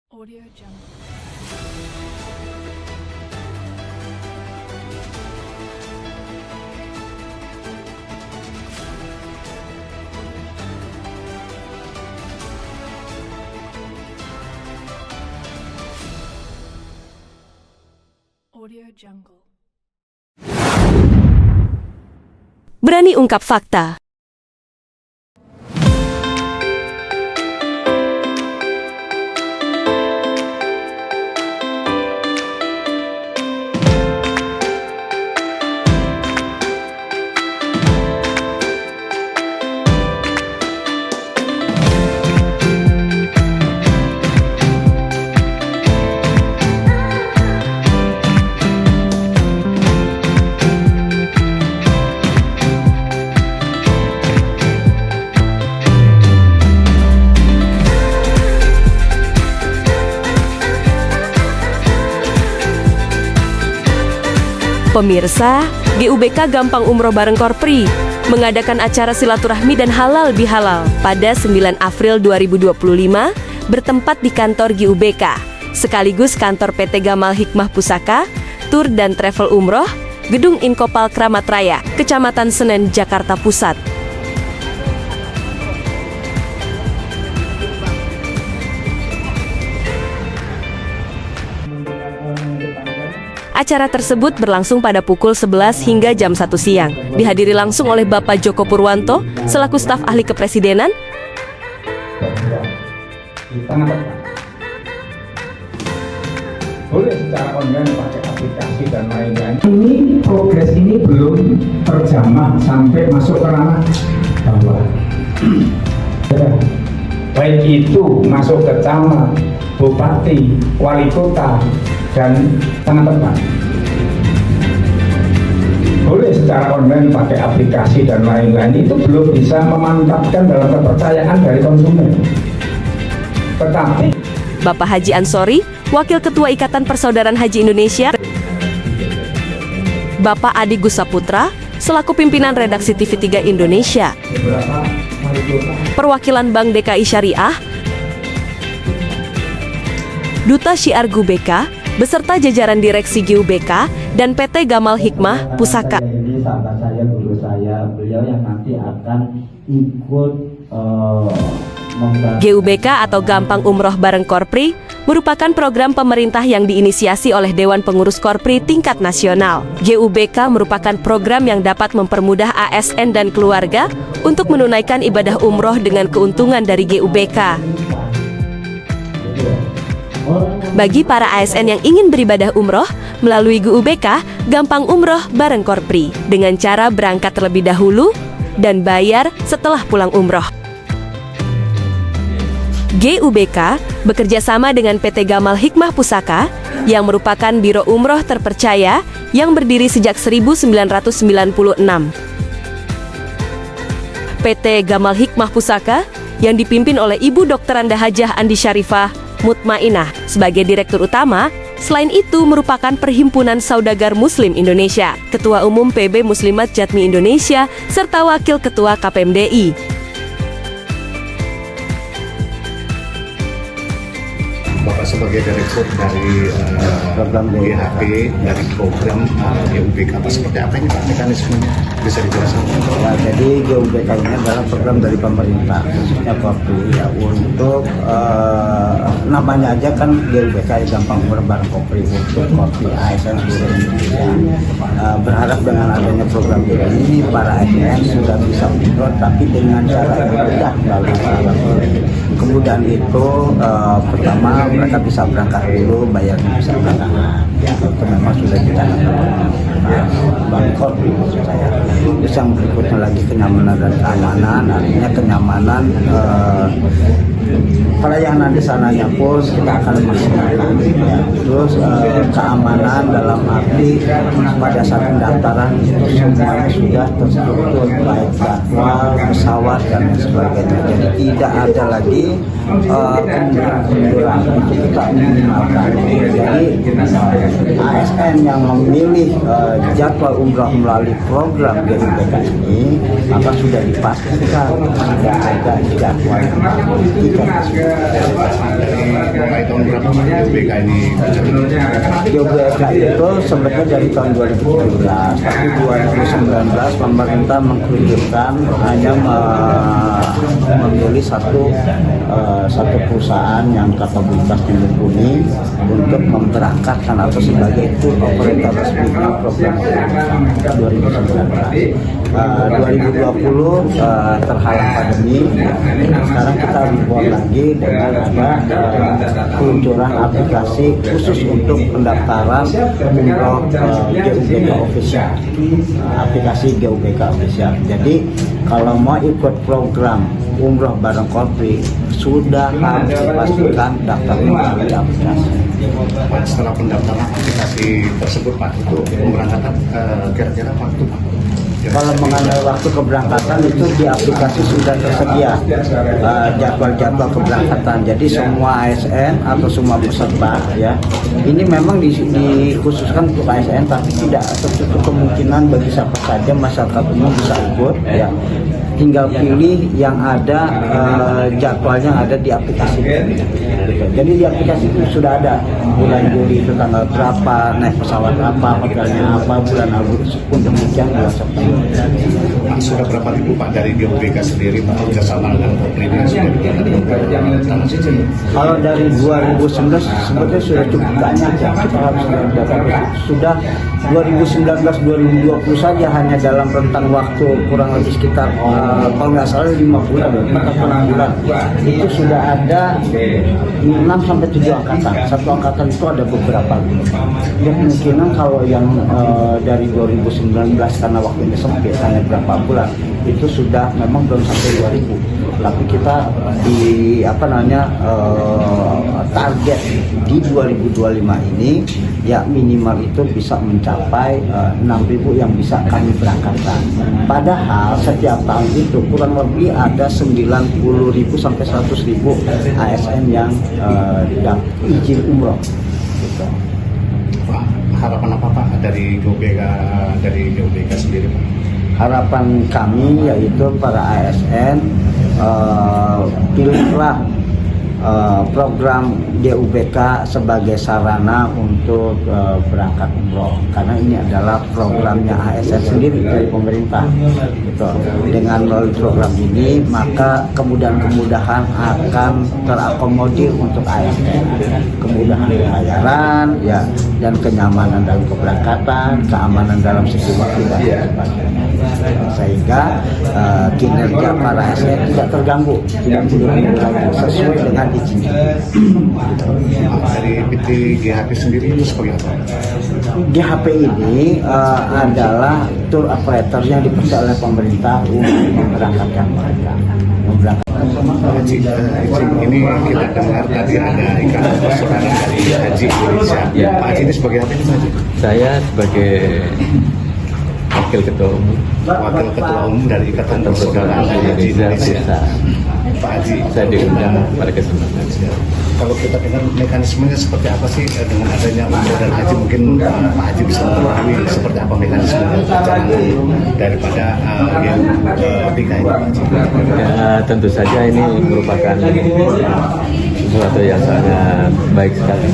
Audio Jungle. Audio Jungle. Berani ungkap fakta. Pemirsa, GUBK Gampang Umroh bareng Korpri mengadakan acara silaturahmi dan halal bihalal pada 9 April 2025 bertempat di kantor GUBK, sekaligus kantor PT Gamal Hikmah Pusaka, Tur dan Travel Umroh, Gedung Inkopal Kramat Raya, Kecamatan Senen, Jakarta Pusat. Acara tersebut berlangsung pada pukul 11 hingga jam 1 siang. Dihadiri langsung oleh Bapak Joko Purwanto, selaku staf ahli kepresidenan, boleh secara online pakai aplikasi dan lain-lain. Ini progres ini belum terjamah sampai masuk ke ranah bawah. Baik itu masuk ke camat, bupati, wali kota, dan sangat tepat. Boleh secara online pakai aplikasi dan lain-lain, itu belum bisa memantapkan dalam kepercayaan dari konsumen. Tetapi Bapak Haji Ansori, Wakil Ketua Ikatan Persaudaraan Haji Indonesia, Bapak Adi Gusaputra, selaku pimpinan redaksi TV3 Indonesia, perwakilan Bank DKI Syariah, Duta Syiar GUBK, beserta jajaran direksi GUBK dan PT Gamal Hikmah Pusaka. Ini sahabat saya, guru saya, beliau yang nanti akan ikut GUBK atau Gampang Umroh bareng Korpri merupakan program pemerintah yang diinisiasi oleh Dewan Pengurus Korpri tingkat nasional. GUBK merupakan program yang dapat mempermudah ASN dan keluarga untuk menunaikan ibadah umroh dengan keuntungan dari GUBK. Bagi para ASN yang ingin beribadah umroh melalui GUBK, Gampang Umroh bareng Korpri dengan cara berangkat terlebih dahulu dan bayar setelah pulang umroh. GUBK bekerja sama dengan PT Gamal Hikmah Pusaka yang merupakan biro umroh terpercaya yang berdiri sejak 1996. PT Gamal Hikmah Pusaka yang dipimpin oleh Ibu Dr. Anda Hajah Andi Syarifah Mutmainah sebagai direktur utama. Selain itu merupakan Perhimpunan Saudagar Muslim Indonesia, Ketua Umum PB Muslimat Jatmi Indonesia, serta Wakil Ketua KPMDI. Bapak sebagai direktur dari program GHP dari program GUBK, seperti apa ini Pak mekanismenya? Bisa dijelaskan? Ya, jadi GUBK ini adalah program dari pemerintah, khususnya Korpri ya, untuk namanya aja kan GUBK Gampang Umroh bareng Korpri, untuk Korpri ASN seluruh Indonesia. Berharap dengan adanya program ini para ASN sudah bisa umroh, tapi dengan cara yang mudah melalui Korpri. Kemudian itu pertama mereka bisa berangkat dulu, bayarnya bisa belakangan. Ya, itu memang sudah ditanamkan Bank Korpri maksud saya. Terus yang berikutnya lagi kenyamanan dan keamanan, artinya kenyamanan pelayanan di sananya pun kita akan maksimalkan. Ya. Terus keamanan dalam arti pada saat pendaftaran itu semuanya sudah terstruktur, baik jadwal, pesawat dan sebagainya. Jadi tidak ada lagi kemunduran, itu kita minimalkan. Jadi ASN yang memilih jadwal umrah melalui program GUBK ini, maka sudah dipastikan tidak ada jadwal yang Mulai tahun berapa Pak GUBK ini berjalan? GUBK itu sebenarnya dari tahun 2017, tapi 2019 pemerintah mengkerucutkan hanya memilih satu perusahaan yang kapabilitas dimumpuni untuk memberangkatkan atau sebagai tour operator resminya program 2019. 2020 terhalang pandemi, sekarang kita rebound lagi dengan ada peluncuran aplikasi khusus untuk pendaftaran umroh GUBK official, aplikasi GUBK official. Jadi kalau mau ikut program umroh bareng Korpri sudah harus dipastikan daftar melalui aplikasi. Pak, setelah pendaftaran aplikasi tersebut Pak, untuk pemberangkatan kira-kira waktu Pak? Kalau mengenai waktu keberangkatan itu di aplikasi sudah tersedia jadwal-jadwal keberangkatan. Jadi semua ASN atau semua peserta ya, ini memang dikhususkan untuk ASN, tapi tidak tertutup kemungkinan bagi siapa saja masyarakat umum bisa ikut ya. Tinggal pilih yang ada jadwalnya ada di aplikasi. Jadi di aplikasi itu sudah ada bulan Juli itu tanggal berapa, naik pesawat apa, hotelnya apa, bulan Agustus pun demikian bulan September. Pak, sudah berapa ribu Pak dari GUBK sendiri Pak bekerjasama dengan Korpri ini Kalau dari 2019 sebetulnya sudah cukup banyak ya, kita harus data sudah 2019-2020 saja hanya dalam rentang waktu kurang lebih sekitar kalau nggak salah 5 bulan, 4 bulan itu sudah ada 6-7 angkatan. Satu angkatan itu ada beberapa. Ya kemungkinan kalau yang dari 2019 karena waktunya sempit hanya berapa bulan itu sudah memang belum sampai 2000. Tapi kita di target di 2025 ini ya minimal itu bisa mencapai 6.000 yang bisa kami berangkatkan. Padahal setiap tahun itu kurang lebih ada 90.000 sampai 100.000 ASN yang izin umroh. Gitu. Pak, harapan apa Pak dari GUBK sendiri Pak? Harapan kami yaitu para ASN pilihlah program GUBK sebagai sarana untuk berangkat umroh, karena ini adalah programnya ASN sendiri dari pemerintah. Gitu. Dengan melalui program ini maka kemudahan-kemudahan akan terakomodir untuk ASN, kemudahan pembayaran ya, dan kenyamanan dalam keberangkatan, keamanan dalam segi waktu dan sebagainya, sehingga kinerja para ASN tidak terganggu, tidak sesuai dengan izinnya. Dari PT GHP sendiri itu seperti apa? GHP ini adalah tour operator yang dipercaya oleh pemerintah untuk memberangkatkan mereka. Haji, ini kita dengar tadi ada ikatan persaudaraan dari Haji Indonesia. Ya. Pak Haji ini sebagai apa ini Pak Haji? Saya sebagai Wakil Ketua Umum Wakil Ketua Umum dari Ikatan Persaudaraan Haji Indonesia. Pak Haji, saya diundang pada kesempatan ini. kalau kita dengar mekanismenya seperti apa sih dengan adanya umroh dan haji, mungkin Pak Haji bisa mengetahui seperti apa mekanisme perjalanan daripada GUBK ini Pak Haji? Ya, tentu saja ini merupakan sesuatu yang sangat baik sekali.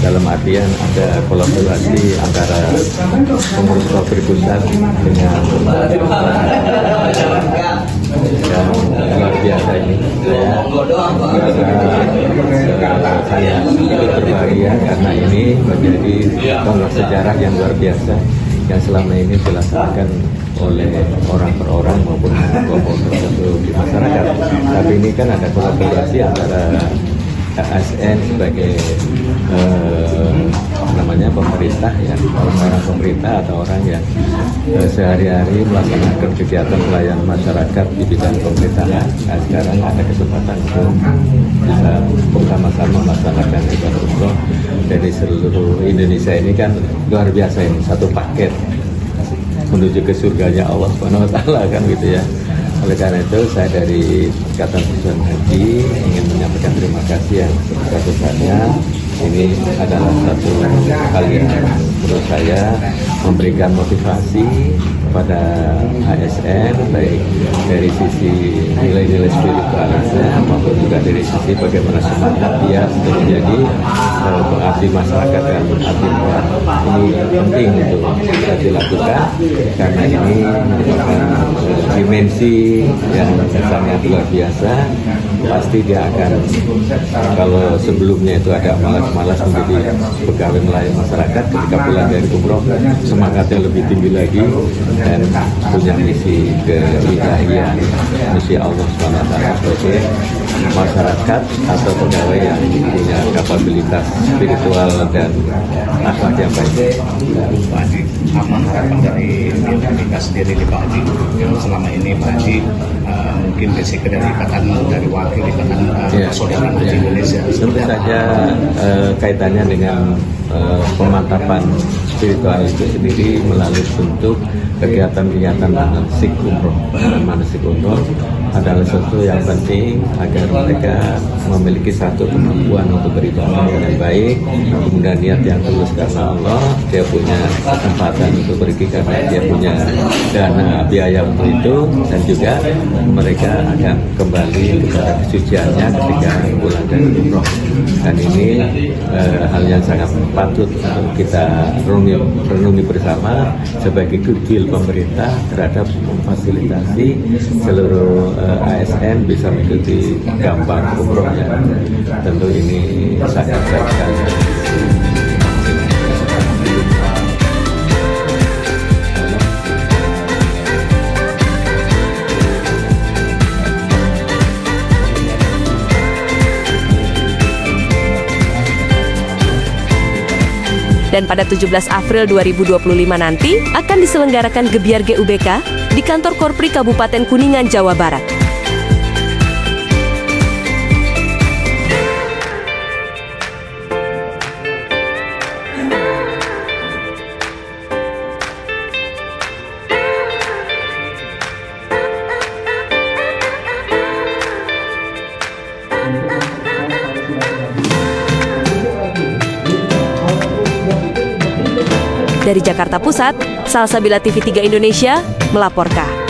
Dalam artian ada kolaborasi antara pengurus Korpri pusat dengan dan luar biasa ini. Saya merasa saya ikut berbahagia karena ini menjadi tonggak sejarah yang luar biasa yang selama ini dilaksanakan oleh orang per orang maupun kelompok tertentu di masyarakat. Tapi ini kan ada kolaborasi antara ASN sebagai pemerintah ya, orang pemerintah atau orang yang sehari-hari melaksanakan kegiatan pelayanan masyarakat di bidang pemerintahan. Nah, sekarang ada kesempatan untuk bisa bersama-sama melaksanakan ibadah umroh dari seluruh Indonesia. Ini kan luar biasa, ini satu paket menuju ke surganya Allah Subhanahu wa taala kan gitu ya. Oleh karena itu saya dari Ikatan Persaudaraan Haji ingin menyampaikan terima kasih yang sebesar-besarnya ini adalah satu hal yang menurut saya memberikan motivasi kepada ASN, baik dari sisi nilai-nilai spiritualnya maupun juga dari sisi bagaimana semangat dia untuk menjadi pengabdi masyarakat dan abdi luar. Ini penting untuk bisa dilakukan karena ini merupakan dimensi yang sangat luar biasa. Pasti dia akan, kalau sebelumnya itu agak malas-malas menjadi pegawai melayani masyarakat, ketika pulang dari umroh semangatnya lebih tinggi lagi dan punya misi keilahian, misi Allah SWT sebagai masyarakat atau pegawai yang punya kapabilitas spiritual dan akhlak yang baik. Pak Haji, apa harapan dari kita sendiri di Pak Haji? Selama ini Pak Haji mungkin basic dari ikatan dari wakil ikatan persaudaraan Haji Indonesia. Tentu saja kaitannya dengan pemantapan spiritual itu sendiri melalui bentuk kegiatan-kegiatan manasik umroh. Manasik umroh adalah sesuatu yang penting agar mereka memiliki satu kemampuan untuk beribadah dengan baik, kemudian niat yang tulus karena Allah, dia punya kesempatan untuk pergi karena dia punya dana biaya untuk itu, dan juga mereka akan kembali kepada kesuciannya ketika pulang dari umroh. Dan ini hal yang sangat patut untuk kita renungi bersama sebagai goodwill pemerintah terhadap memfasilitasi seluruh ASN bisa mengikuti gampang umrohnya. Tentu ini sangat baik sekali. Dan pada 17 April 2025 nanti akan diselenggarakan Gebiar GUBK di kantor Korpri Kabupaten Kuningan, Jawa Barat. Dari Jakarta Pusat, Salsabila TV3 Indonesia melaporkan.